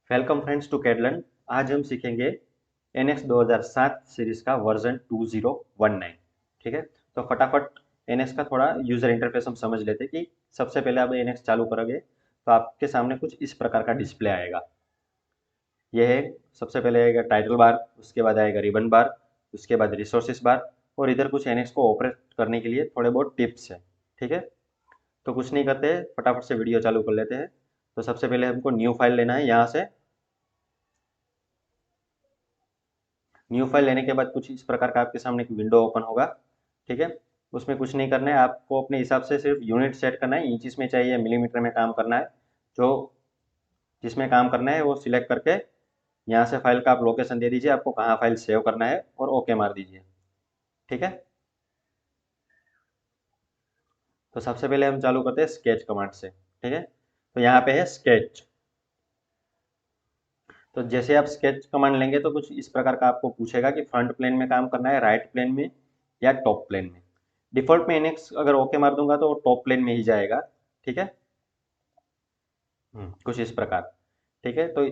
Welcome friends to कैडलन। आज हम सीखेंगे NX 2007 सीरीज का वर्जन 2019। ठीक है, तो फटाफट NX का थोड़ा यूजर इंटरफेस हम समझ लेते हैं कि सबसे पहले आप NX चालू करोगे तो आपके सामने कुछ इस प्रकार का डिस्प्ले आएगा। यह है, सबसे पहले आएगा टाइटल बार, उसके बाद आएगा रिबन बार, उसके बाद रिसोर्सेस बार और इधर कुछ NX को ऑपरेट करने के लिए थोड़े बहुत टिप्स हैं। ठीक है, तो कुछ नहीं करते, फटाफट से वीडियो चालू कर लेते हैं। तो सबसे पहले हमको न्यू फाइल लेना है। यहाँ से न्यू फाइल लेने के बाद कुछ इस प्रकार का आपके सामने एक विंडो ओपन होगा। ठीक है, उसमें कुछ नहीं करना है, आपको अपने हिसाब से सिर्फ यूनिट सेट करना है, इंचिस में चाहिए, मिलीमीटर में काम करना है। जो जिसमें काम करना है वो सिलेक्ट करके यहाँ से फाइल का आप लोकेशन दे दीजिए, आपको कहाँ फाइल सेव करना है और ओके मार दीजिए। ठीक है, तो सबसे पहले हम चालू करते हैं स्केच कमांड से। ठीक है, तो यहाँ पे है स्केच। तो जैसे आप स्केच कमांड लेंगे तो कुछ इस प्रकार का आपको पूछेगा कि फ्रंट प्लेन में काम करना है, राइट प्लेन में या टॉप प्लेन में। डिफॉल्ट में NX अगर ओके मार दूंगा तो टॉप प्लेन में ही जाएगा। ठीक है, कुछ इस प्रकार। ठीक है, तो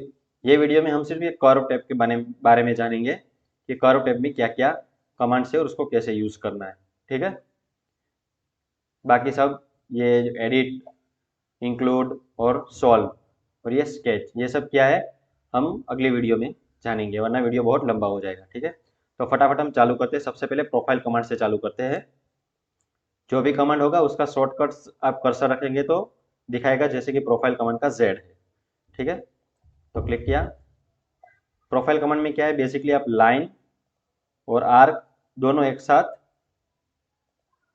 ये वीडियो में हम सिर्फ ये कर्व टैब के बारे में जानेंगे कि कर्व टैब में क्या क्या कमांड्स है और उसको कैसे यूज करना है। ठीक है, बाकी सब ये एडिट, इंक्लूड और सॉल्व और ये स्केच, ये सब क्या है हम अगली वीडियो में जानेंगे, वरना वीडियो बहुत लंबा हो जाएगा। ठीक है, तो फटाफट हम चालू करते हैं। सबसे पहले प्रोफाइल कमांड से चालू करते हैं। जो भी कमांड होगा उसका शॉर्टकट आप कर्सर रखेंगे तो दिखाएगा, जैसे कि प्रोफाइल कमांड का Z है। ठीक है, तो क्लिक किया। प्रोफाइल कमांड में क्या है, बेसिकली आप लाइन और आर्क दोनों एक साथ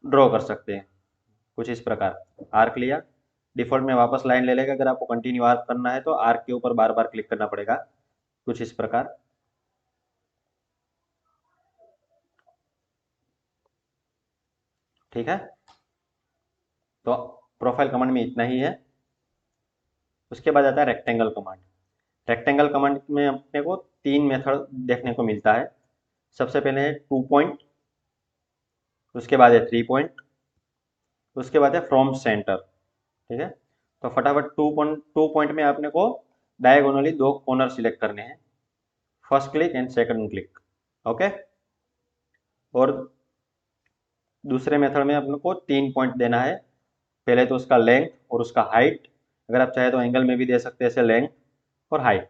ड्रॉ कर सकते हैं। कुछ इस प्रकार आर्क लिया, डिफॉल्ट में वापस लाइन ले लेगा। अगर आपको कंटिन्यू आर्क करना है तो आर्क के ऊपर बार बार क्लिक करना पड़ेगा। कुछ इस प्रकार। ठीक है, तो प्रोफाइल कमांड में इतना ही है। उसके बाद आता है रेक्टेंगल कमांड। रेक्टेंगल कमांड में अपने को तीन मेथड देखने को मिलता है। सबसे पहले है 2 पॉइंट, उसके बाद है 3 पॉइंट, उसके बाद है फ्रॉम सेंटर। ठीक है, तो फटाफट 2 पॉइंट में आपने को डायगोनली दो कॉर्नर सिलेक्ट करने हैं, first click and second click. Okay, और दूसरे मेथड में अपने को 3 पॉइंट देना है। पहले तो उसका लेंथ और उसका हाइट, अगर आप चाहे तो एंगल में भी दे सकते हैं, ऐसे लेंथ और हाइट।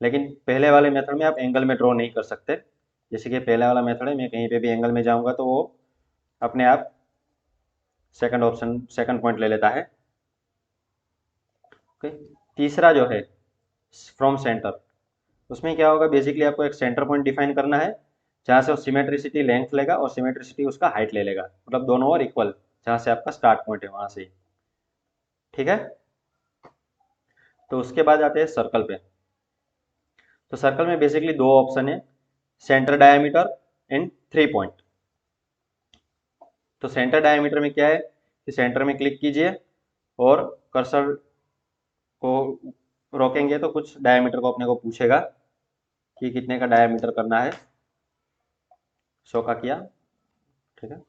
लेकिन पहले वाले मेथड में आप एंगल में ड्रॉ नहीं कर सकते। जैसे कि पहले वाला मेथड है, मैं कहीं पे भी एंगल में जाऊंगा तो वो अपने आप सेकंड ऑप्शन, सेकंड पॉइंट ले लेता है। ओके, तीसरा जो है फ्रॉम सेंटर, उसमें क्या होगा, बेसिकली आपको एक सेंटर पॉइंट डिफाइन करना है जहाँ से वो सिमेट्रिसिटी लेंथ लेगा और सिमेट्रिसिटी उसका हाइट ले लेगा, मतलब दोनों और इक्वल, जहाँ से आपका स्टार्ट पॉइंट है वहां से ही। ठीक है, तो उसके बाद आते हैं सर्कल पे। तो सर्कल में बेसिकली दो ऑप्शन है, सेंटर डायमीटर एंड 3 पॉइंट। तो सेंटर डायमीटर में क्या है कि सेंटर में क्लिक कीजिए और कर्सर को रोकेंगे तो कुछ डायमीटर को अपने को पूछेगा कि कितने का डायमीटर करना है। 100 का किया। ठीक है,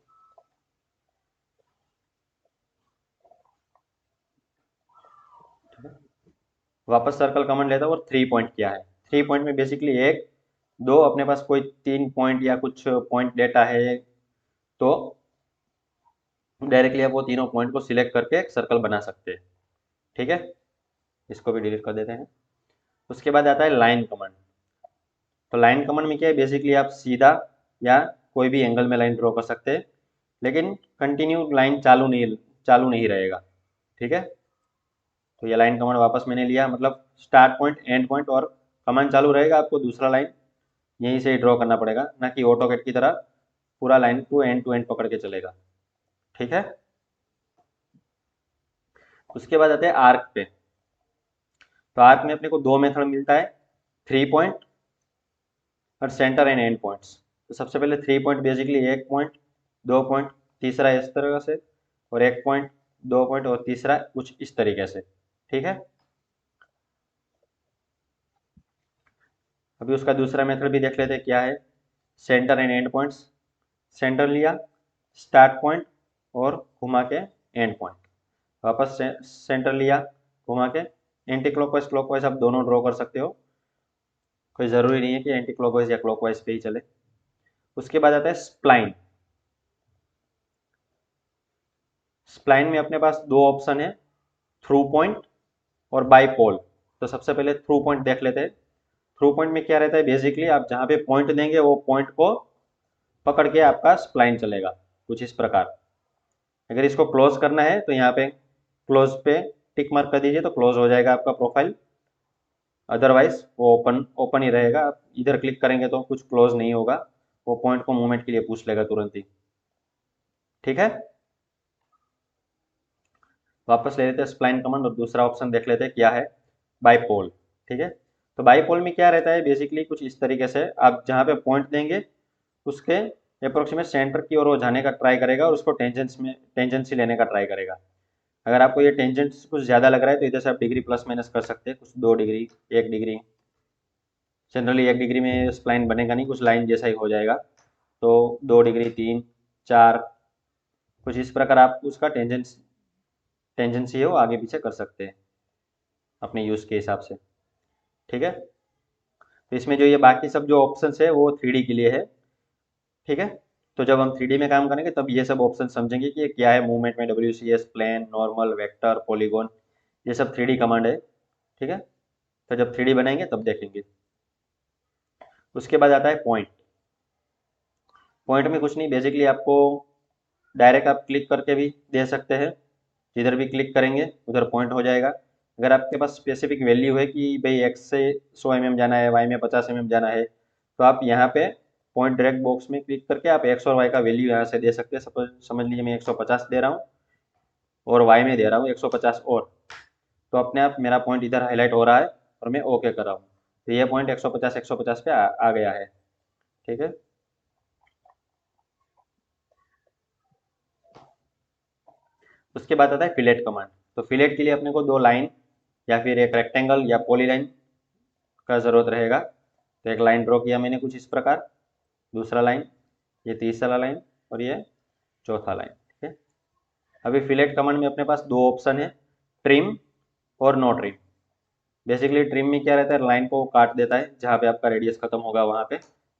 वापस सर्कल कमांड लेता हूँ और 3 पॉइंट क्या है। 3 पॉइंट में बेसिकली एक दो अपने पास कोई 3 पॉइंट या कुछ पॉइंट डेटा है तो डायरेक्टली आप वो तीनों पॉइंट को सिलेक्ट करके एक सर्कल बना सकते हैं। ठीक है, इसको भी डिलीट कर देते हैं। उसके बाद आता है लाइन कमांड। तो लाइन कमांड में क्या है, बेसिकली आप सीधा या कोई भी एंगल में लाइन ड्रॉ कर सकते हैं, लेकिन कंटिन्यू लाइन चालू नहीं रहेगा। ठीक है, तो ये लाइन कमांड वापस मैंने लिया, मतलब स्टार्ट पॉइंट, एंड पॉइंट और कमांड चालू रहेगा, आपको दूसरा लाइन यहीं से ही ड्रॉ करना पड़ेगा, ना कि ऑटोकैड की तरह पूरा लाइन टू एंड पकड़ के चलेगा। ठीक है, उसके बाद आते हैं आर्क पे। तो आर्क में अपने को दो मेथड मिलता है, 3 पॉइंट और सेंटर एंड एंड पॉइंट्स। तो सबसे पहले 3 पॉइंट, बेसिकली 1 पॉइंट, 2 पॉइंट, तीसरा इस तरह से, और 1 पॉइंट, 2 पॉइंट और तीसरा कुछ इस तरीके से। ठीक है, अभी उसका दूसरा मेथड भी देख लेते हैं क्या है। Centre and and points, centre लिया, स्टार्ट पॉइंट और घुमा के एंड पॉइंट, वापस सेंटर लिया, घुमा के एंटी क्लॉकवाइज क्लॉकवाइज आप दोनों ड्रॉ कर सकते हो, कोई ज़रूरी नहीं है कि एंटी क्लॉकवाइज या क्लॉकवाइज पे ही चले। उसके बाद आता है स्प्लाइन। स्प्लाइन में अपने पास दो ऑप्शन है, थ्रू पॉइंट और बाईपोल। तो सबसे पहले थ्रू पॉइंट देख लेते हैं। थ्रू पॉइंट में क्या रहता है, बेसिकली आप जहाँ पे पॉइंट देंगे वो पॉइंट को पकड़ के आपका स्प्लाइन चलेगा कुछ इस प्रकार। अगर इसको क्लोज करना है तो यहाँ पे क्लोज पे टिक मार्क कर दीजिए तो क्लोज हो जाएगा आपका प्रोफाइल, अदरवाइज वो ओपन ओपन ही रहेगा। आप इधर क्लिक करेंगे तो कुछ क्लोज नहीं होगा, वो पॉइंट को मूवमेंट के लिए पूछ लेगा तुरंत ही। ठीक है, वापस ले लेते हैं स्प्लाइन कमांड और दूसरा ऑप्शन देख लेते हैं क्या है, बाईपोल। ठीक है, तो बाईपोल में क्या रहता है, बेसिकली कुछ इस तरीके से आप जहाँ पे पॉइंट देंगे उसके अप्रोक्सीमेट सेंटर की ओर वो जाने का ट्राई करेगा और उसको टेंजेंसी लेने का ट्राई करेगा। अगर आपको ये टेंजेंट कुछ ज़्यादा लग रहा है तो इधर से आप डिग्री प्लस माइनस कर सकते हैं, कुछ 2 डिग्री 1 डिग्री। जनरली 1 डिग्री में स्प्लाइन बनेगा नहीं, कुछ लाइन जैसा ही हो जाएगा। तो 2 डिग्री 3 4 कुछ इस प्रकार आप उसका टेंजेंसी है वो आगे पीछे कर सकते हैं अपने यूज़ के हिसाब से। ठीक है, तो इसमें जो ये बाकी सब जो ऑप्शंस है वो 3D के लिए है। ठीक है, तो जब हम 3D में काम करेंगे तब ये सब ऑप्शन समझेंगे कि ये क्या है मूवमेंट में, WCS, plane, normal, vector, polygon, ये सब 3D कमांड है। ठीक है, तो जब 3D बनाएंगे तब देखेंगे। उसके बाद आता है पॉइंट। पॉइंट में कुछ नहीं, बेसिकली आपको डायरेक्ट आप क्लिक करके भी दे सकते हैं, जिधर भी क्लिक करेंगे उधर पॉइंट हो जाएगा। अगर आपके पास स्पेसिफिक वैल्यू है कि भाई एक्स से 100 mm जाना है, वाई में 50 mm जाना है, तो आप यहाँ पे पॉइंट डायरेक्ट बॉक्स में क्लिक करके आप एक्स और वाई का वैल्यू यहाँ से दे सकते हैं। सपोज समझ लीजिए मैं 150 दे रहा हूँ और वाई में दे रहा हूँ 150 और, तो अपने आप मेरा पॉइंट इधर हाईलाइट हो रहा है और मैं ओके कर रहा हूँ, तो ये पॉइंट 150 पे आ गया है। ठीक है, उसके बाद आता है फिलेट कमांड। तो फिलेट के लिए अपने को दो लाइन या फिर एक रेक्टेंगल या पॉलीलाइन का ज़रूरत रहेगा। तो एक लाइन ड्रॉ किया मैंने कुछ इस प्रकार, दूसरा लाइन, ये तीसरा लाइन और ये चौथा लाइन। ठीक है, अभी फिलेट कमांड में अपने पास दो ऑप्शन है, ट्रिम और नो ट्रिम। बेसिकली ट्रिम में क्या रहता है, लाइन को काट देता है जहाँ पे आपका रेडियस खत्म होगा वहाँ पे।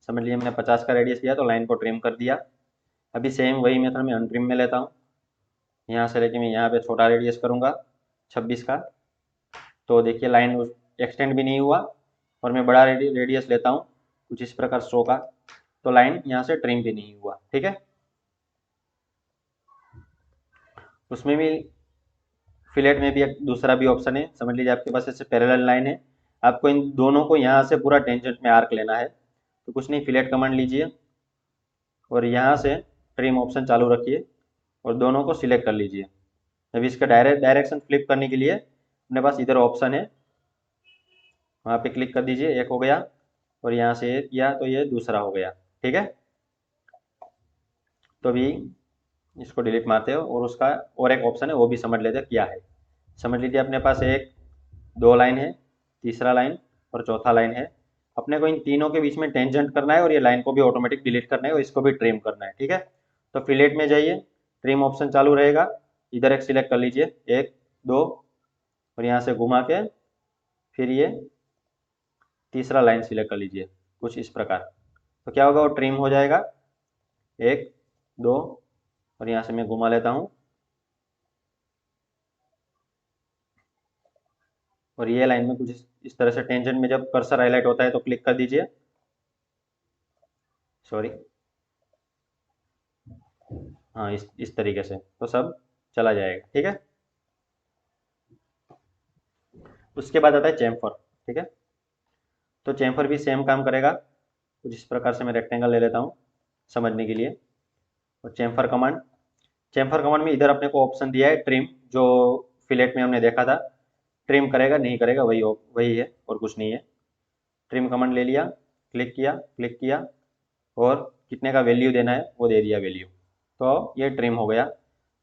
समझ लीजिए मैंने 50 का रेडियस दिया तो लाइन को ट्रिम कर दिया। अभी सेम वही मेथड में अनट्रिम में लेता हूँ, यहाँ से लेके मैं यहाँ पे छोटा रेडियस करूँगा 26 का, तो देखिए लाइन एक्सटेंड भी नहीं हुआ और मैं बड़ा रेडियस लेता हूँ कुछ इस प्रकार 100 का, तो लाइन यहाँ से ट्रिम भी नहीं हुआ। ठीक है, उसमें भी फिलेट में भी एक दूसरा भी ऑप्शन है। समझ लीजिए आपके पास ऐसे पैरेलल लाइन है, आपको इन दोनों को यहाँ से पूरा टेंजेंट में आर्क लेना है, तो कुछ नहीं, फिलेट कमांड लीजिए और यहाँ से ट्रिम ऑप्शन चालू रखिए और दोनों को सिलेक्ट कर लीजिए। अब इसका डायरेक्शन फ्लिप करने के लिए अपने पास इधर ऑप्शन है, वहाँ पे क्लिक कर दीजिए, एक हो गया और यहाँ से ये किया तो ये दूसरा हो गया। ठीक है, तो अभी इसको डिलीट मारते हो और उसका और एक ऑप्शन है वो भी समझ लेते हैं क्या है। समझ लीजिए अपने पास एक दो लाइन है, तीसरा लाइन और चौथा लाइन है, अपने को इन तीनों के बीच में टेंजेंट करना है और ये लाइन को भी ऑटोमेटिक डिलीट करना है और इसको भी ट्रिम करना है। ठीक है, तो फिलेट में जाइए, ट्रिम ऑप्शन चालू रहेगा, इधर एक सिलेक्ट कर लीजिए, एक दो और यहाँ से घुमा के फिर ये तीसरा लाइन सिलेक्ट कर लीजिए कुछ इस प्रकार, तो क्या होगा, वो ट्रिम हो जाएगा, एक दो और यहाँ से मैं घुमा लेता हूँ और ये लाइन में कुछ इस तरह से टेंजेंट में जब कर्सर हाईलाइट होता है तो क्लिक कर दीजिए, सॉरी, हाँ इस तरीके से तो सब चला जाएगा। ठीक है, उसके बाद आता है चैम्फर। ठीक है, तो चैम्फर भी सेम काम करेगा कुछ इस प्रकार से। मैं रेक्टेंगल ले लेता हूँ समझने के लिए, और चैम्फर कमांड में इधर अपने को ऑप्शन दिया है ट्रिम, जो फिलेट में हमने देखा था, ट्रिम करेगा नहीं करेगा वही वही है और कुछ नहीं है। ट्रिम कमांड ले लिया, क्लिक किया और कितने का वैल्यू देना है वो दे दिया वैल्यू, तो ये ट्रिम हो गया।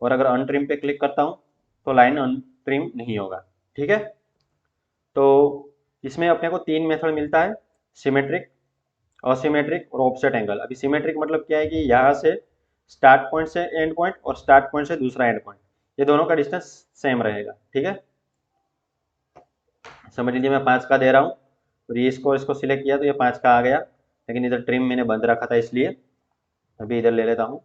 और अगर अनट्रिम पे क्लिक करता हूँ तो लाइन अनट्रिम नहीं होगा। ठीक है, तो इसमें अपने को तीन मेथड मिलता है, सिमेट्रिक, असिमेट्रिक और ऑफसेट एंगल। अभी सिमेट्रिक मतलब क्या है कि यहाँ से स्टार्ट पॉइंट से एंड पॉइंट और स्टार्ट पॉइंट से दूसरा एंड पॉइंट, ये दोनों का डिस्टेंस सेम रहेगा। ठीक है, समझ लीजिए मैं 5 का दे रहा हूँ और ये इसको सिलेक्ट किया तो ये 5 का आ गया, लेकिन इधर ट्रिम मैंने बंद रखा था इसलिए अभी इधर ले लेता हूँ।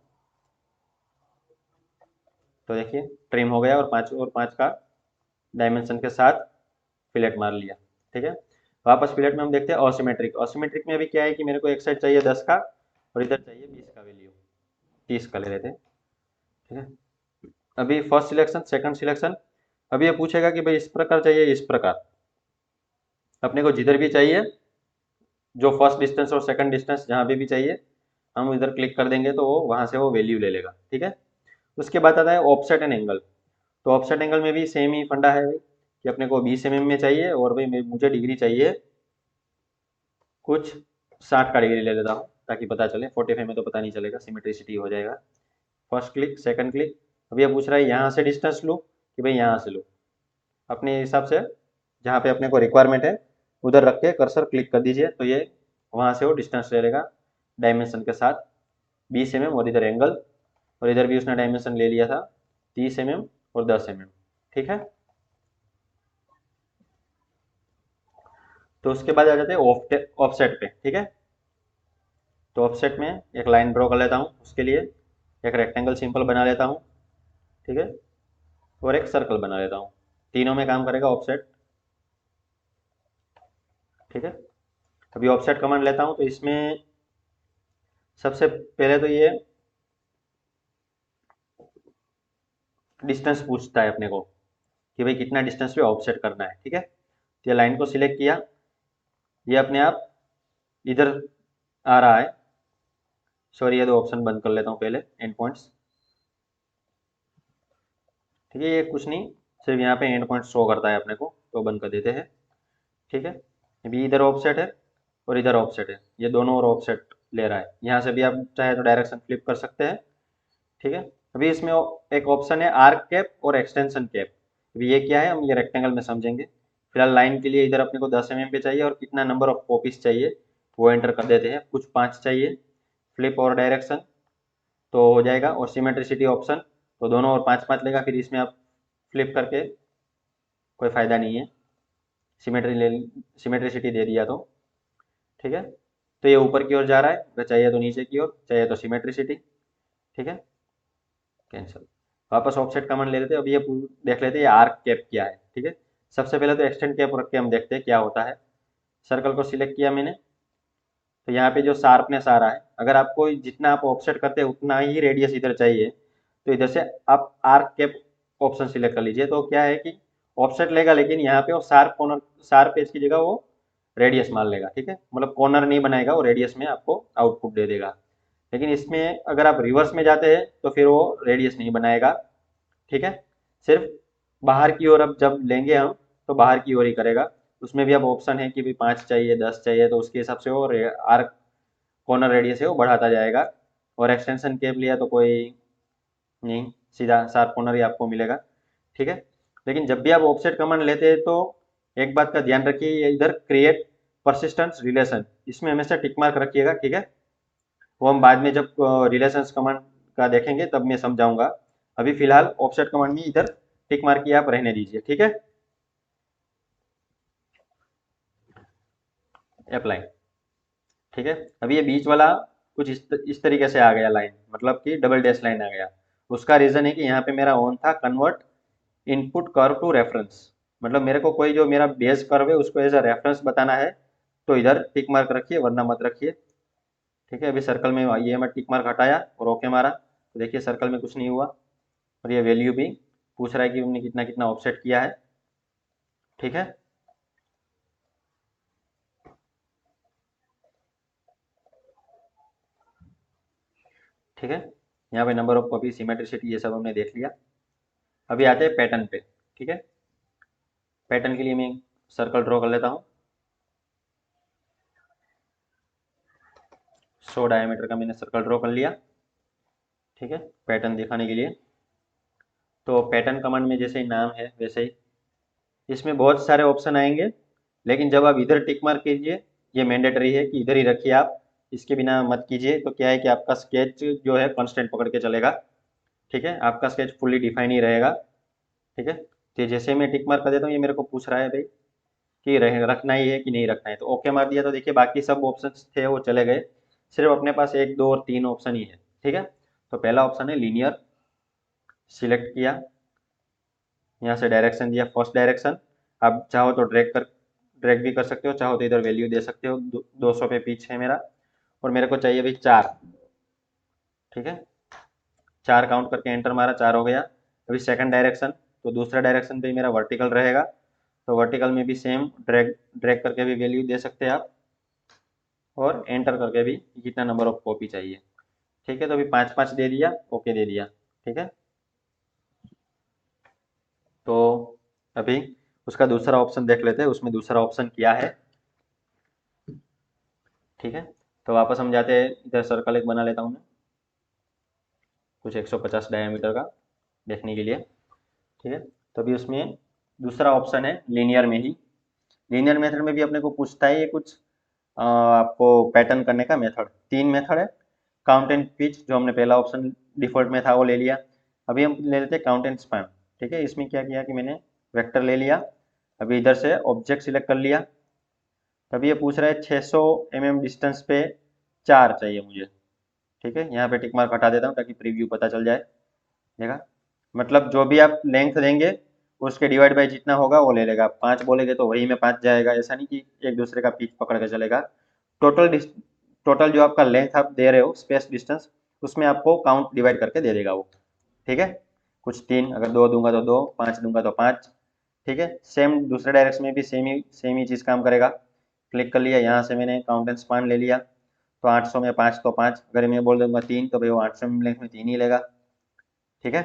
तो देखिए ट्रिम हो गया और पाँच का डायमेंशन के साथ फिलेट मार लिया। ठीक है, वापस फिलेट में हम देखते हैं ऑसिमेट्रिक। ऑसिमेट्रिक में अभी क्या है कि मेरे को एक साइड चाहिए 10 का और इधर चाहिए 20 का वैल्यू, 30 का ले लेते हैं। ठीक है, अभी फर्स्ट सिलेक्शन सेकंड सिलेक्शन, अभी ये पूछेगा कि भाई इस प्रकार चाहिए इस प्रकार, अपने को जिधर भी चाहिए जो फर्स्ट डिस्टेंस और सेकंड डिस्टेंस जहाँ भी चाहिए हम इधर क्लिक कर देंगे तो वो वहाँ से वो वैल्यू ले लेगा। ठीक है, उसके बाद आता है ऑफसेट एंड एंगल। तो ऑफसेट एंगल में भी सेम ही फंडा है भाई कि अपने को 20 mm में चाहिए और भाई मुझे डिग्री चाहिए कुछ 60 का डिग्री ले लेता हूँ ताकि पता चले, 45 में तो पता नहीं चलेगा, सिमेट्रिसिटी हो जाएगा। फर्स्ट क्लिक सेकंड क्लिक, अभी ये पूछ रहा है यहाँ से डिस्टेंस लूँ कि भाई यहाँ से लूँ, अपने हिसाब से जहाँ पे अपने को रिक्वायरमेंट है उधर रख के कर्सर क्लिक कर दीजिए तो ये वहाँ से वो डिस्टेंस ले लेगा डायमेंशन के साथ 20 mm, और इधर एंगल और इधर भी उसने डायमेंशन ले लिया था 30 mm और 10 mm। ठीक है, तो उसके बाद आ जाते हैं ऑफसेट पे। ठीक है, तो ऑफसेट में एक लाइन ड्रॉ कर लेता हूँ, उसके लिए एक रेक्टेंगल सिंपल बना लेता हूँ। ठीक है, और एक सर्कल बना लेता हूँ, तीनों में काम करेगा ऑफसेट। ठीक है, अभी ऑफसेट कमांड लेता हूँ तो इसमें सबसे पहले तो ये डिस्टेंस पूछता है अपने को कि भाई कितना डिस्टेंस पे ऑफसेट करना है। ठीक है, तो ये लाइन को सिलेक्ट किया, ये अपने आप इधर आ रहा है। सॉरी, ये दो ऑप्शन बंद कर लेता हूँ पहले, एंड पॉइंट्स। ठीक है, ये कुछ नहीं, सिर्फ यहाँ पे एंड पॉइंट शो करता है अपने को, तो बंद कर देते हैं। ठीक है, अभी इधर ऑफसेट है और इधर ऑफसेट है, ये दोनों और ऑफसेट ले रहा है। यहाँ से भी आप चाहे तो डायरेक्शन फ्लिप कर सकते हैं। ठीक है, अभी इसमें एक ऑप्शन है आर्क कैप और एक्सटेंशन कैप। अभी ये क्या है हम ये रेक्टेंगल में समझेंगे। फिलहाल लाइन के लिए इधर अपने को 10 mm पे चाहिए और कितना नंबर ऑफ कॉपीज चाहिए वो एंटर कर देते हैं, कुछ 5 चाहिए। फ्लिप और डायरेक्शन तो हो जाएगा, और सिमेट्रिसिटी ऑप्शन तो दोनों और 5 5 लेगा, फिर इसमें आप फ्लिप करके कोई फायदा नहीं है, सिमेट्री ले सिमेट्रिसिटी दे दिया तो। ठीक है, तो ये ऊपर की ओर जा रहा है, अगर चाहिए तो नीचे की ओर, चाहिए तो सिमेट्रिसिटी। ठीक है, कैंसिल, वापस ऑफसेट कमांड ले लेते हैं। अभी ये देख लेते हैं ये आर्क कैप क्या है। ठीक है, सबसे पहले तो एक्सटेंड कैप रख के हम देखते हैं क्या होता है। सर्कल को सिलेक्ट किया मैंने, तो यहाँ पे जो शार्पनेस आ रहा है, अगर आपको जितना आप ऑफसेट करते हैं उतना ही रेडियस इधर चाहिए तो इधर से आप आर्क कैप ऑप्शन सिलेक्ट कर लीजिए। तो क्या है कि ऑफसेट लेगा लेकिन यहाँ पे वो शार्प कॉर्नर, शार्प एज की जगह वो रेडियस मान लेगा। ठीक है, मतलब कॉर्नर नहीं बनाएगा, वो रेडियस में आपको आउटपुट दे देगा। लेकिन इसमें अगर आप रिवर्स में जाते हैं तो फिर वो रेडियस नहीं बनाएगा। ठीक है, सिर्फ बाहर की ओर अब जब लेंगे हम तो बाहर की ओर ही करेगा। उसमें भी अब ऑप्शन है कि भाई 5 चाहिए 10 चाहिए, तो उसके हिसाब से वो आर्क कॉर्नर रेडियस है वो बढ़ाता जाएगा। और एक्सटेंशन केप लिया तो कोई नहीं, सीधा शार्प कॉर्नर ही आपको मिलेगा। ठीक है, लेकिन जब भी आप ऑफसेट कमांड लेते हैं तो एक बात का ध्यान रखिए, ये इधर क्रिएट परसिस्टेंस रिलेशन, इसमें हमेशा टिक मार्क रखिएगा। ठीक है, वो हम बाद में जब रिलेशंस कमांड का देखेंगे तब मैं समझाऊंगा। अभी फिलहाल ऑफसेट कमांड में इधर टिक मार्क की आप रहने दीजिए। ठीक है, अप्लाई। ठीक है, अभी ये बीच वाला कुछ इस तरीके से आ गया लाइन, मतलब कि डबल डैश लाइन आ गया। उसका रीजन है कि यहाँ पे मेरा ऑन था convert input curve to reference, मतलब मेरे को कोई जो मेरा बेस कर्व है उसको एज अ रेफरेंस बताना है, तो इधर टिक मार्क रखिए वरना मत रखिए। ठीक है, अभी सर्कल में ये मैं टिक मार्क हटाया और ओके मारा तो देखिए सर्कल में कुछ नहीं हुआ, और ये वैल्यू भी पूछ रहा है कि हमने कितना कितना ऑफसेट किया है। ठीक है, ठीक है, यहाँ पे नंबर ऑफ कॉपी सिमेट्रिसिटी ये सब हमने देख लिया। अभी आते हैं पैटर्न पे। ठीक है, पैटर्न के लिए मैं सर्कल ड्रॉ कर लेता हूँ, 100 डायमीटर का मैंने सर्कल ड्रॉ कर लिया। ठीक है, पैटर्न दिखाने के लिए, तो पैटर्न कमांड में जैसे ही नाम है वैसे ही इसमें बहुत सारे ऑप्शन आएंगे, लेकिन जब आप इधर टिक मार्क कीजिए, ये मैंडेटरी है कि इधर ही रखिए आप, इसके बिना मत कीजिए। तो क्या है कि आपका स्केच जो है कांस्टेंट पकड़ के चलेगा। ठीक है, आपका स्केच फुल्ली डिफाइन ही रहेगा। ठीक है, तो जैसे मैं टिक मार्क कर देता हूँ ये मेरे को पूछ रहा है भाई कि रखना ही है कि नहीं रखना है, तो ओके मार दिया। तो देखिए बाकी सब ऑप्शन थे वो चले गए, सिर्फ अपने पास 1, 2 और 3 ऑप्शन ही है। ठीक है, तो पहला ऑप्शन है लीनियर, सिलेक्ट किया, यहाँ से डायरेक्शन दिया फर्स्ट डायरेक्शन। आप चाहो तो ड्रैग भी कर सकते हो, चाहो तो इधर वैल्यू दे सकते हो। 200 पे पिच है मेरा, और मेरे को चाहिए भाई 4। ठीक है, 4 काउंट करके एंटर मारा, 4 हो गया। अभी सेकंड डायरेक्शन, तो दूसरा डायरेक्शन पे मेरा वर्टिकल रहेगा, तो वर्टिकल में भी सेम ड्रैग ड्रैग करके भी वैल्यू दे सकते हैं आप, और एंटर करके भी कितना नंबर ऑफ कॉपी चाहिए। ठीक है, तो अभी 5 5 दे दिया, ओके दे दिया। ठीक है, तो अभी उसका दूसरा ऑप्शन देख लेते हैं, उसमें दूसरा ऑप्शन क्या है। ठीक है, तो वापस हम जाते हैं, इधर सर्कल एक बना लेता हूँ मैं, कुछ 150 डायमीटर का देखने के लिए। ठीक है, तो अभी उसमें दूसरा ऑप्शन है लीनियर में ही। लीनियर मेथड में भी अपने को पूछता है ये कुछ आपको पैटर्न करने का मेथड। 3 मेथड है। काउंट एंड पिच, जो हमने पहला ऑप्शन डिफॉल्ट में था वो ले लिया। अभी हम ले लेते हैं काउंट एंड स्पैन। ठीक है, इसमें क्या किया कि मैंने वेक्टर ले लिया, अभी इधर से ऑब्जेक्ट सिलेक्ट कर लिया। तभी ये पूछ रहा है 600 mm डिस्टेंस पे 4 चाहिए मुझे। ठीक है, यहाँ पे टिक मार्क हटा देता हूँ ताकि प्रीव्यू पता चल जाए। देखा, मतलब जो भी आप लेंथ देंगे उसके डिवाइड बाय जितना होगा वो ले लेगा। 5 बोलेंगे तो वही में 5 जाएगा, ऐसा नहीं कि एक दूसरे का पिच पकड़ के चलेगा। टोटल टोटल जो आपका लेंथ आप दे रहे हो, स्पेस डिस्टेंस, उसमें आपको काउंट डिवाइड करके दे देगा वो। ठीक है, कुछ 3, अगर 2 दूंगा तो 2, 5 दूंगा तो 5। ठीक है, सेम दूसरे डायरेक्शन में भी सेम ही चीज़ काम करेगा। क्लिक कर लिया, यहाँ से मैंने काउंट एंड स्पान ले लिया, तो 800 में 5 तो 5, अगर मैं बोल दूंगा 3 तो भाई वो 800 में लेंथ में 3 ही लेगा। ठीक है,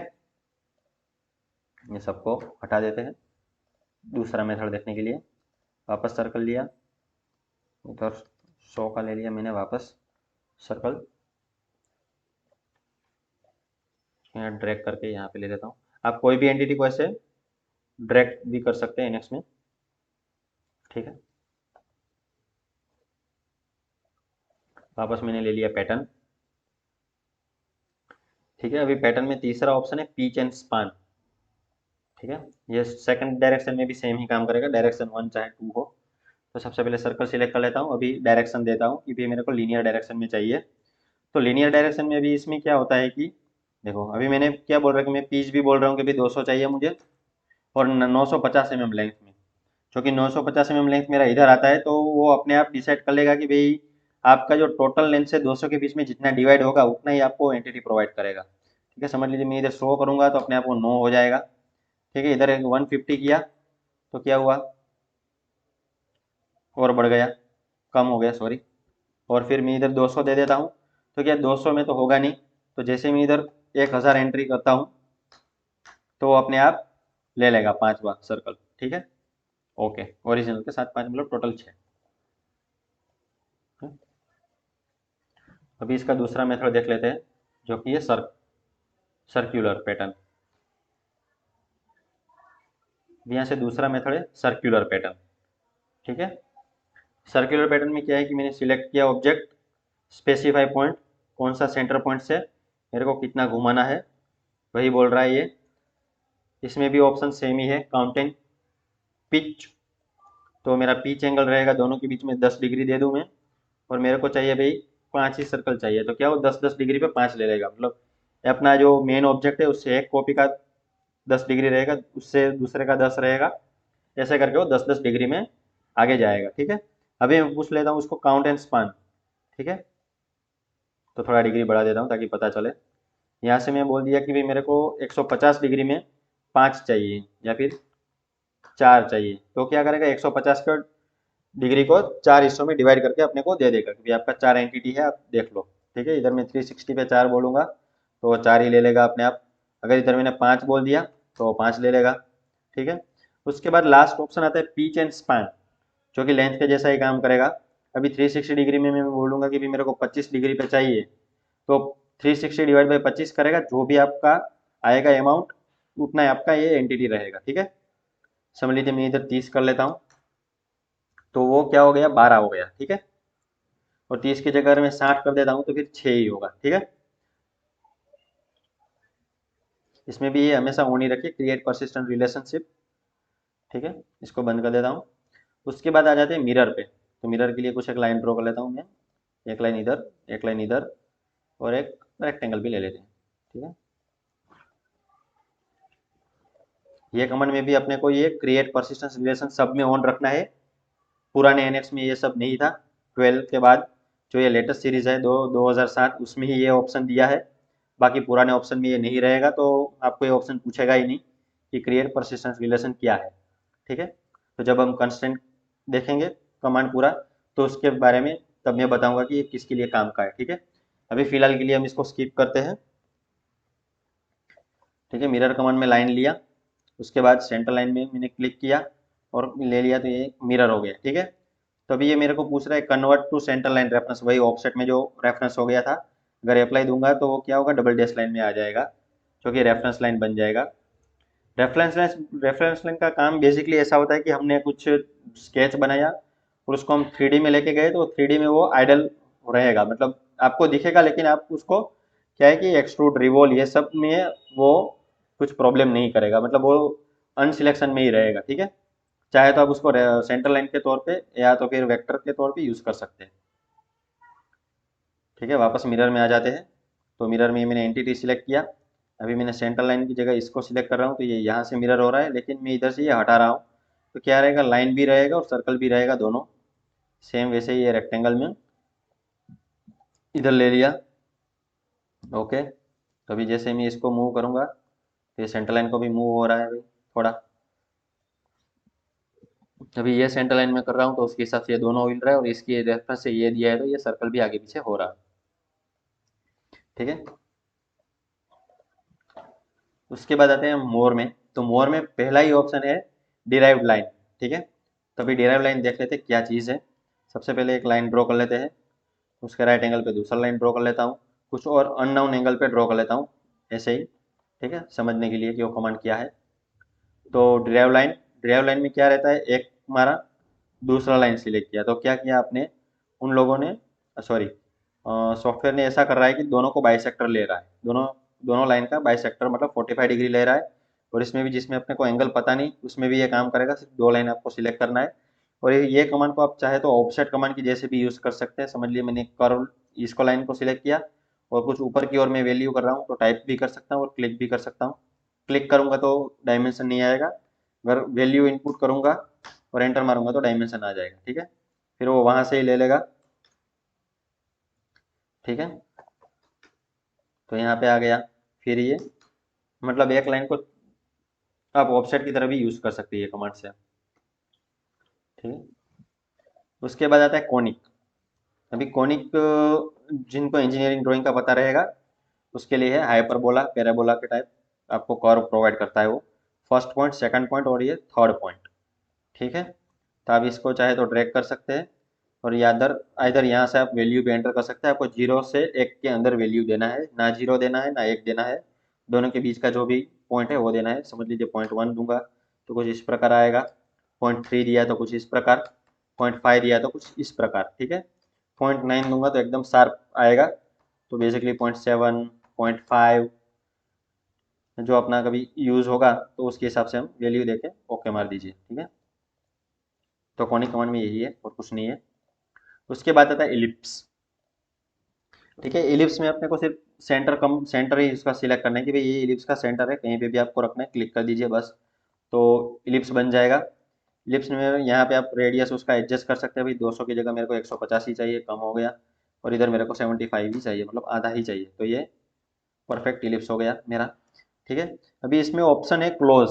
ये सबको हटा देते हैं दूसरा मेथड देखने के लिए। वापस सर्कल लिया, उधर 100 का ले लिया मैंने वापस सर्कल, यहाँ ड्रैग करके यहाँ पे ले लेता हूँ। आप कोई भी एंटिटी को ऐसे ड्रैग भी कर सकते हैं एनएक्स में। ठीक है, वापस मैंने ले लिया पैटर्न। ठीक है, अभी पैटर्न में तीसरा ऑप्शन है पिच एंड स्पान। ठीक है, ये सेकंड डायरेक्शन में भी सेम ही काम करेगा, डायरेक्शन 1 चाहे 2 हो। तो सबसे पहले सर्कल सिलेक्ट कर लेता हूँ, अभी डायरेक्शन देता हूँ कि भी मेरे को लीनियर डायरेक्शन में चाहिए। तो लीनियर डायरेक्शन में भी इसमें क्या होता है कि देखो, अभी मैंने क्या बोल रहा है कि मैं पिच भी बोल रहा हूँ कि भी 200 चाहिए मुझे, और 950 mm लेंथ में। क्योंकि 950 mm लेंथ मेरा इधर आता है, तो वो अपने आप डिसाइड कर लेगा कि भाई आपका जो टोटल लेंथ से 200 के बीच में जितना डिवाइड होगा उतना ही आपको एंटिटी प्रोवाइड करेगा। ठीक है, समझ लीजिए मैं इधर 100 करूंगा तो अपने आप वो 9 हो जाएगा। ठीक है, इधर 150 किया तो क्या हुआ, और बढ़ गया, कम हो गया सॉरी। और फिर मैं इधर 200 दे देता हूँ, तो क्या 200 में तो होगा नहीं, तो जैसे मैं इधर 1000 एंट्री करता हूँ तो वो अपने आप ले लेगा 5 बार सर्कल। ठीक है, ओके, ओरिजिनल के साथ 5 मतलब टोटल 6। अभी इसका दूसरा मेथड देख लेते हैं, जो कि है सर्क्यूलर पैटर्न। यहाँ से दूसरा मेथड है सर्क्यूलर पैटर्न। ठीक है, सर्कुलर पैटर्न में क्या है कि मैंने सिलेक्ट किया ऑब्जेक्ट, स्पेसिफाई पॉइंट, कौन सा सेंटर पॉइंट से मेरे को कितना घुमाना है वही बोल रहा है ये। इसमें भी ऑप्शन सेम ही है, काउंट एंड पिच। तो मेरा पिच एंगल रहेगा दोनों के बीच में 10 डिग्री दे दूं मैं, और मेरे को चाहिए भाई 5 ही सर्कल चाहिए, तो क्या वो 10 10 डिग्री पे 5 ले लेगा। मतलब अपना जो मेन ऑब्जेक्ट है उससे एक कॉपी का 10 डिग्री रहेगा, उससे दूसरे का 10 रहेगा, ऐसे करके वो 10 10 डिग्री में आगे जाएगा। ठीक है, अभी मैं पूछ लेता हूँ उसको काउंट एंड स्पान। ठीक है, तो थोड़ा डिग्री बढ़ा देता हूँ ताकि पता चले। यहाँ से मैं बोल दिया कि भाई मेरे को 150 डिग्री में 5 चाहिए या फिर 4 चाहिए, तो क्या करेगा 150 का डिग्री को 4 हिस्सों में डिवाइड करके अपने को दे देगा कि भाई आपका 4 एंटिटी है, आप देख लो। ठीक है, इधर मैं 360 पे 4 बोलूँगा तो वो 4 ही ले लेगा अपने आप। अगर इधर मैंने 5 बोल दिया तो वो 5 ले लेगा। ठीक है, उसके बाद लास्ट ऑप्शन आता है पिच एंड स्पैन, जो कि लेंथ के जैसा ही काम करेगा। अभी 360 डिग्री में मैं बोलूँगा कि भी मेरे को 25 डिग्री पे चाहिए, तो 360 डिवाइड बाई 25 करेगा, जो भी आपका आएगा अमाउंट उतना ही आपका ये एंटिटी रहेगा। ठीक है, समझ लीजिए मैं इधर 30 कर लेता हूँ, तो वो क्या हो गया 12 हो गया। ठीक है, और 30 की जगह अगर मैं 60 कर देता हूँ तो फिर 6 ही होगा। ठीक है, इसमें भी ये हमेशा ऑन ही रखिए, क्रिएट परसिस्टेंट रिलेशनशिप। ठीक है, इसको बंद कर देता हूँ। उसके बाद आ जाते हैं मिरर पे। तो मिरर के लिए कुछ एक लाइन ड्रॉ कर लेता हूँ मैं, एक लाइन इधर, एक लाइन इधर, और एक रेक्टेंगल भी ले लेते हैं। ठीक है, ये कमांड में भी अपने को ये क्रिएट परसिस्टेंस रिलेशन सब में ऑन रखना है। पुराने एनएक्स में ये सब नहीं था, 12 के बाद जो ये लेटेस्ट सीरीज है 2007 उसमें ही ये ऑप्शन दिया है। बाकी पुराने ऑप्शन में ये नहीं रहेगा, तो आपको ये ऑप्शन पूछेगा ही नहीं कि क्रिएट परसिस्टेंस रिलेशन क्या है। ठीक है, तो जब हम कंस्टेंट देखेंगे कमांड पूरा, तो उसके बारे में तब मैं बताऊंगा कि ये किसके लिए काम का है। ठीक है, अभी फिलहाल के लिए हम इसको स्किप करते हैं। ठीक है, मिरर कमांड में लाइन लिया, उसके बाद सेंटर लाइन में मैंने क्लिक किया और ले लिया, तो ये मिरर हो गया। ठीक है, तो अभी ये मेरे को पूछ रहा है convert to centre line reference, वही ऑफसेट में जो रेफरेंस हो गया था, अगर अप्लाई दूंगा तो वो क्या होगा, डबल डैश लाइन में आ जाएगा, जो कि रेफरेंस लाइन बन जाएगा। रेफरेंस लाइन का काम बेसिकली ऐसा होता है कि हमने कुछ स्केच बनाया और उसको हम 3D में लेके गए, तो 3D में वो आइडल रहेगा, मतलब आपको दिखेगा, लेकिन आप उसको क्या है कि एक्सट्रूड, रिवॉल्व, ये सब में वो कुछ प्रॉब्लम नहीं करेगा, मतलब वो अनसिलेक्शन में ही रहेगा। ठीक है, चाहे तो आप उसको सेंटर लाइन के तौर पे या तो फिर वेक्टर के तौर पे यूज कर सकते हैं। ठीक है, वापस मिरर में आ जाते हैं। तो मिरर में मैंने एंटिटी सिलेक्ट किया, अभी मैंने सेंटर लाइन की जगह इसको सिलेक्ट कर रहा हूँ, तो ये यहाँ से मिरर हो रहा है, लेकिन मैं इधर से ये हटा रहा हूँ, तो क्या रहेगा, लाइन भी रहेगा और सर्कल भी रहेगा, दोनों सेम। वैसे ही ये रेक्टेंगल में इधर ले लिया। ओके, तो अभी जैसे मैं इसको मूव करूँगा, तो ये सेंटर लाइन को भी मूव हो रहा है भाई थोड़ा। अभी ये सेंटर लाइन में कर रहा हूँ, तो उसके हिसाब से ये दोनों हिल रहा है, और इसकी रेफरेंस से ये दिया है, तो ये सर्कल भी आगे पीछे हो रहा है। ठीक है, उसके बाद आते हैं मोर में। तो मोर में पहला ही ऑप्शन है डिराइव्ड लाइन। ठीक है, तो अभी डिराइव्ड लाइन देख लेते हैं क्या चीज़ है। सबसे पहले एक लाइन ड्रॉ कर लेते हैं, उसके राइट एंगल पे दूसरा लाइन ड्रॉ कर लेता हूँ, कुछ और अननोन एंगल पे ड्रॉ कर लेता हूँ ऐसे ही। ठीक है, समझने के लिए कि वो कमांड क्या है। तो ड्राइव लाइन में क्या रहता है, एक हमारा दूसरा लाइन सिलेक्ट किया, तो क्या किया आपने, उन लोगों ने, सॉरी, सॉफ्टवेयर ने ऐसा कर रहा है कि दोनों को बाइसेक्टर ले रहा है, दोनों दोनों लाइन का बाइसेक्टर मतलब 45 डिग्री ले रहा है। और इसमें भी जिसमें अपने को एंगल पता नहीं, उसमें भी ये काम करेगा, सिर्फ दो लाइन आपको सिलेक्ट करना है। और ये कमांड को आप चाहे तो ऑफसेट कमांड की जैसे भी यूज़ कर सकते हैं। समझ लिए मैंने कर्व इसको लाइन को सिलेक्ट किया और कुछ ऊपर की ओर मैं वैल्यू कर रहा हूँ, तो टाइप भी कर सकता हूँ और क्लिक भी कर सकता हूँ। क्लिक करूंगा तो डायमेंशन नहीं आएगा, अगर वैल्यू इनपुट करूंगा और एंटर मारूंगा तो डायमेंशन आ जाएगा। ठीक है, फिर वो वहां से ही ले लेगा। ठीक है, तो यहाँ पे आ गया। फिर ये मतलब एक लाइन को आप ऑफसेट की तरह भी यूज कर सकते हैं कमांड से। ठीक है, उसके बाद आता है कोनिक। अभी कोनिक जिनको इंजीनियरिंग ड्राइंग का पता रहेगा उसके लिए है हाइपरबोला, पैराबोला के टाइप आपको कर्व प्रोवाइड करता है वो, फर्स्ट पॉइंट, सेकंड पॉइंट और ये थर्ड पॉइंट। ठीक है, तो आप इसको चाहे तो ड्रैग कर सकते हैं, और या इधर इधर यहाँ से आप वैल्यू भी एंटर कर सकते हैं। आपको 0 से 1 के अंदर वैल्यू देना है, ना 0 देना है ना 1 देना है, दोनों के बीच का जो भी पॉइंट है वो देना है। समझ लीजिए .1 दूंगा तो कुछ इस प्रकार आएगा, .3 दिया तो कुछ इस प्रकार, .5 दिया तो कुछ इस प्रकार। ठीक है, .9 दूंगा तो एकदम शार्प आएगा, तो बेसिकली .7, .5 जो अपना कभी यूज़ होगा तो उसके हिसाब से हम वैल्यू देके ओके मार दीजिए। ठीक है, तो कॉनिक कमांड में यही है और कुछ नहीं है। उसके बाद आता है इलिप्स। ठीक है, इलिप्स में अपने को सिर्फ सेंटर ही इसका सिलेक्ट करना है कि भाई ये इलिप्स का सेंटर है, कहीं पे भी आपको रखना है, क्लिक कर दीजिए बस, तो इलिप्स बन जाएगा। इलिप्स में यहाँ पे आप रेडियस उसका एडजस्ट कर सकते हैं, भाई 200 की जगह मेरे को 150 ही चाहिए, कम हो गया, और इधर मेरे को 75 ही चाहिए, मतलब आधा ही चाहिए, तो ये परफेक्ट इलिप्स हो गया मेरा। ठीक है, अभी इसमें ऑप्शन है क्लोज।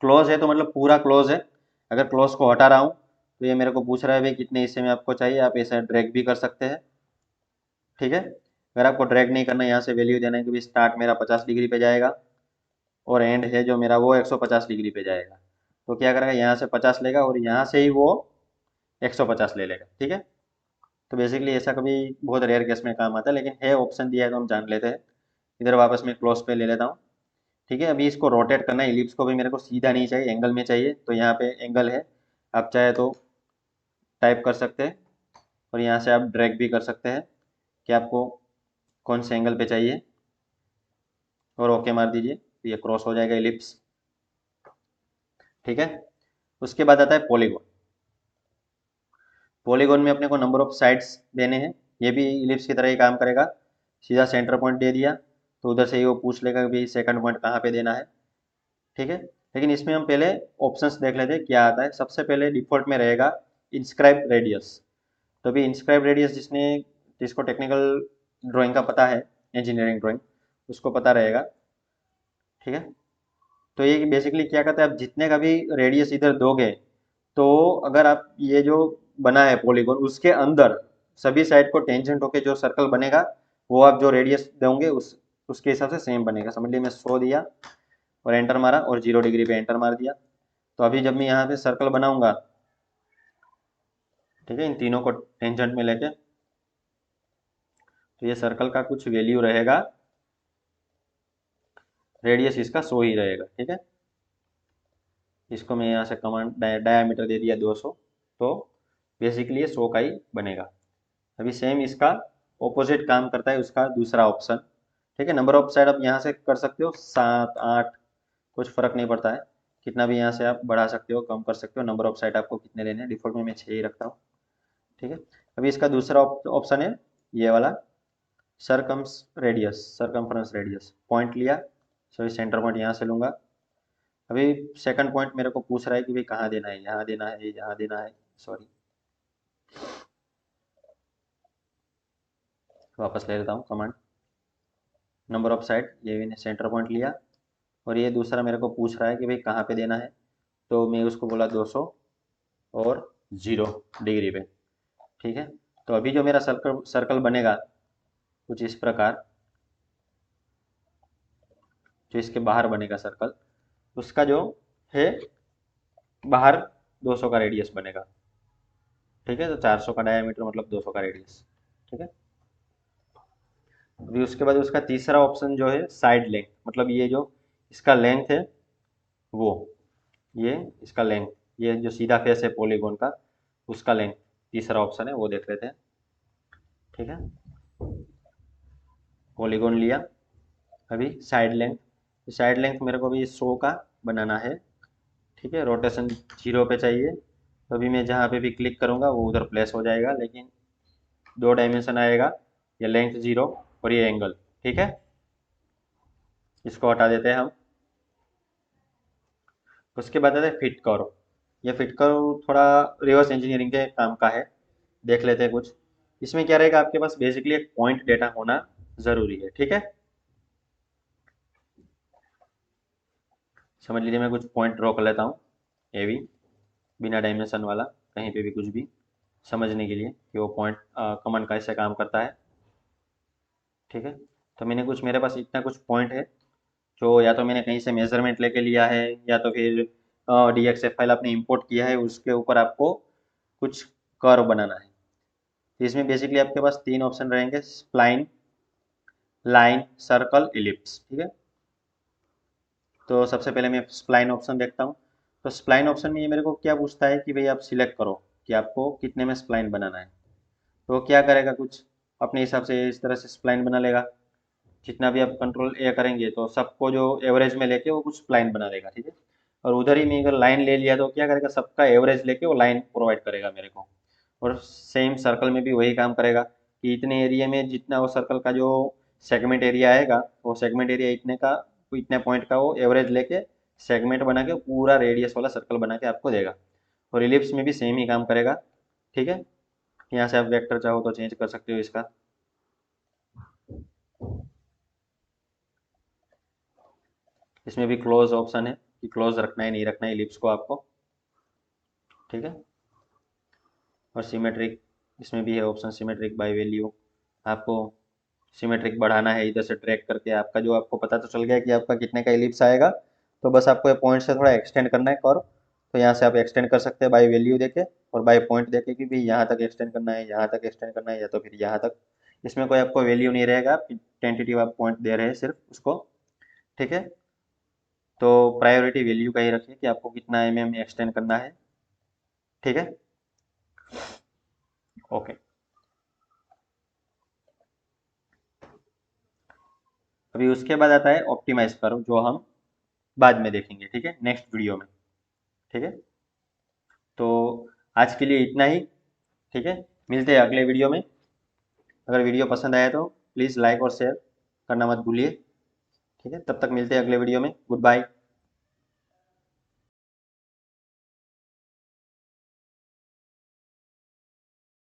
क्लोज है तो मतलब पूरा क्लोज है, अगर क्लोज को हटा रहा हूँ तो ये मेरे को पूछ रहा है भाई कितने हिस्से में आपको चाहिए, आप ऐसा ड्रैग भी कर सकते हैं। ठीक है, अगर आपको ड्रैग नहीं करना है, यहाँ से वैल्यू देना है कि भाई स्टार्ट मेरा 50 डिग्री पे जाएगा और एंड है जो मेरा वो 150 डिग्री पे जाएगा, तो क्या करेगा, यहाँ से 50 लेगा और यहाँ से ही वो 150 ले लेगा। ठीक है, तो बेसिकली ऐसा कभी बहुत रेयर केस में काम आता है, लेकिन है, ऑप्शन दिया है तो हम जान लेते हैं। इधर वापस मैं क्लोज पे ले लेता हूँ। ठीक है, अभी इसको रोटेट करना है, इलिप्स को भी मेरे को सीधा नहीं चाहिए, एंगल में चाहिए, तो यहाँ पे एंगल है, आप चाहे तो टाइप कर सकते हैं और यहाँ से आप ड्रैग भी कर सकते हैं कि आपको कौन से एंगल पे चाहिए, और ओके मार दीजिए, तो ये क्रॉस हो जाएगा इलिप्स। ठीक है, उसके बाद आता है पॉलीगॉन। पॉलीगॉन में अपने को नंबर ऑफ साइड्स देने हैं, ये भी इलिप्स की तरह ही काम करेगा। सीधा सेंटर पॉइंट दे दिया तो उधर से ही वो पूछ लेगा कि भाई सेकंड पॉइंट कहाँ पे देना है, ठीक है। लेकिन इसमें हम पहले ऑप्शंस देख लेते हैं क्या आता है। सबसे पहले डिफॉल्ट में रहेगा इंस्क्राइब रेडियस। तो भी इंस्क्राइब रेडियस जिसको टेक्निकल ड्राइंग का पता है, इंजीनियरिंग ड्राइंग, उसको पता रहेगा, ठीक है। तो ये बेसिकली क्या करता है, आप जितने का भी रेडियस इधर दोगे, तो अगर आप ये जो बना है पॉलीगॉन उसके अंदर सभी साइड को टेंजेंट होके जो सर्कल बनेगा, वो आप जो रेडियस दोगे उसके हिसाब से सेम बनेगा। समझ लीजिए मैं 100 दिया और एंटर मारा और 0 डिग्री पे एंटर मार दिया, तो अभी जब मैं यहाँ पे सर्कल बनाऊंगा, ठीक है, इन तीनों को टेंजेंट में लेके, तो ये सर्कल का कुछ वैल्यू रहेगा, रेडियस इसका 100 ही रहेगा, ठीक है। इसको मैं यहाँ से कमांड डायामीटर दे दिया 200, तो बेसिकली ये 100 का ही बनेगा। अभी सेम इसका ऑपोजिट काम करता है उसका दूसरा ऑप्शन, ठीक है। नंबर ऑफ साइड आप यहाँ से कर सकते हो 7 8, कुछ फर्क नहीं पड़ता है, कितना भी यहाँ से आप बढ़ा सकते हो, कम कर सकते हो। नंबर ऑफ साइड आपको कितने लेने हैं, डिफॉल्ट में मैं 6 ही रखता हूँ, ठीक है। अभी इसका दूसरा ऑप्शन है ये वाला, सरकमफ्रेंस रेडियस। पॉइंट लिया, सॉरी सेंटर पॉइंट यहाँ से लूंगा। अभी सेकंड पॉइंट मेरे को पूछ रहा है कि भाई कहाँ देना है, यहाँ देना है, यहाँ देना है, सॉरी, वापस ले लेता हूँ कमांड। नंबर ऑफ साइड, ये मैंने सेंटर पॉइंट लिया, और ये दूसरा मेरे को पूछ रहा है कि भाई कहाँ पे देना है, तो मैं उसको बोला 200 और 0 डिग्री पे, ठीक है। तो अभी जो मेरा सर्कल सर्कल बनेगा कुछ इस प्रकार, जो इसके बाहर बनेगा सर्कल, उसका जो है बाहर 200 का रेडियस बनेगा, ठीक है। तो 400 का डायमीटर मतलब 200 का रेडियस, ठीक है। अभी उसके बाद उसका तीसरा ऑप्शन जो है साइड लेंथ, मतलब ये जो इसका लेंथ है वो, ये इसका लेंथ, ये जो सीधा फेस है पॉलीगॉन का उसका लेंथ, तीसरा ऑप्शन है वो देख लेते हैं, ठीक है। पॉलीगॉन लिया, अभी साइड लेंथ मेरे को भी 100 का बनाना है, ठीक है। रोटेशन 0 पे चाहिए, तो अभी मैं जहाँ पे भी क्लिक करूँगा वो उधर प्लेस हो जाएगा, लेकिन 2 डायमेंशन आएगा, ये लेंथ 0 और ये एंगल, ठीक है। इसको हटा देते हैं हम। उसके बाद आता है फिट कर्व। ये फिट कर्व थोड़ा रिवर्स इंजीनियरिंग के काम का है, देख लेते हैं कुछ। इसमें क्या रहेगा, आपके पास बेसिकली एक पॉइंट डेटा होना जरूरी है, ठीक है। समझ लीजिए मैं कुछ पॉइंट ड्रॉ कर लेता हूँ, ये भी बिना डायमेंशन वाला, कहीं पे भी कुछ भी समझने के लिए कि वो पॉइंट कमांड कैसे काम करता है, ठीक है। तो मैंने कुछ, मेरे पास इतना कुछ पॉइंट है जो या तो मैंने कहीं से मेजरमेंट लेके लिया है, या तो फिर DXF फाइल आपने इंपोर्ट किया है, उसके ऊपर आपको कुछ कर्व बनाना है। तो इसमें बेसिकली आपके पास 3 ऑप्शन रहेंगे, स्प्लाइन, लाइन, सर्कल, इलिप्स, ठीक है। तो सबसे पहले मैं स्प्लाइन ऑप्शन देखता हूँ। तो स्प्लाइन ऑप्शन में ये मेरे को क्या पूछता है कि भाई आप सिलेक्ट करो कि आपको कितने में स्प्लाइन बनाना है। तो क्या करेगा, कुछ अपने हिसाब से इस तरह से स्प्लाइन बना लेगा। जितना भी आप कंट्रोल ए करेंगे तो सबको जो एवरेज में लेके वो कुछ लाइन बना देगा, ठीक है। और उधर ही मैं अगर लाइन ले लिया तो क्या करेगा, सबका एवरेज लेके वो लाइन प्रोवाइड करेगा मेरे को। और सेम सर्कल में भी वही काम करेगा कि इतने एरिया में जितना वो सर्कल का जो सेगमेंट एरिया आएगा, वो सेगमेंट एरिया इतने का, इतने पॉइंट का वो एवरेज लेके सेगमेंट बना के पूरा रेडियस वाला सर्कल बना के आपको देगा। और इलिप्स में भी सेम ही काम करेगा, ठीक है। यहाँ से आप वेक्टर चाहो तो चेंज कर सकते हो इसका। इसमें भी क्लोज ऑप्शन है कि क्लोज रखना है नहीं रखना है इलिप्स को आपको, ठीक है। और सिमेट्रिक, इसमें भी है ऑप्शन सिमेट्रिक बाय वैल्यू। आपको सिमेट्रिक बढ़ाना है इधर से ट्रैक करके, आपका जो आपको पता तो चल गया कि आपका कितने का इलिप्स आएगा, तो बस आपको पॉइंट से थोड़ा एक्सटेंड करना है कर्व। तो यहाँ से आप एक्सटेंड कर सकते हैं बाय वैल्यू देके और बाय पॉइंट देके कि भी यहाँ तक एक्सटेंड करना है, यहाँ तक एक्सटेंड करना है, या तो फिर यहाँ तक। इसमें कोई आपको वैल्यू नहीं रहेगा, आप टेंटेटिव आप पॉइंट दे रहे हैं सिर्फ उसको, ठीक है। तो प्रायोरिटी वैल्यू का ही रखिए कि आपको कितना एक्सटेंड करना है, ठीक है। ओके। अभी उसके बाद आता है ऑप्टिमाइज कर्व, जो हम बाद में देखेंगे, ठीक है, नेक्स्ट वीडियो में, ठीक है। तो आज के लिए इतना ही। ठीक है, मिलते हैं अगले वीडियो में। अगर वीडियो पसंद आया तो प्लीज़ लाइक और शेयर करना मत भूलिए। ठीक है, तब तक मिलते हैं अगले वीडियो में। Good bye.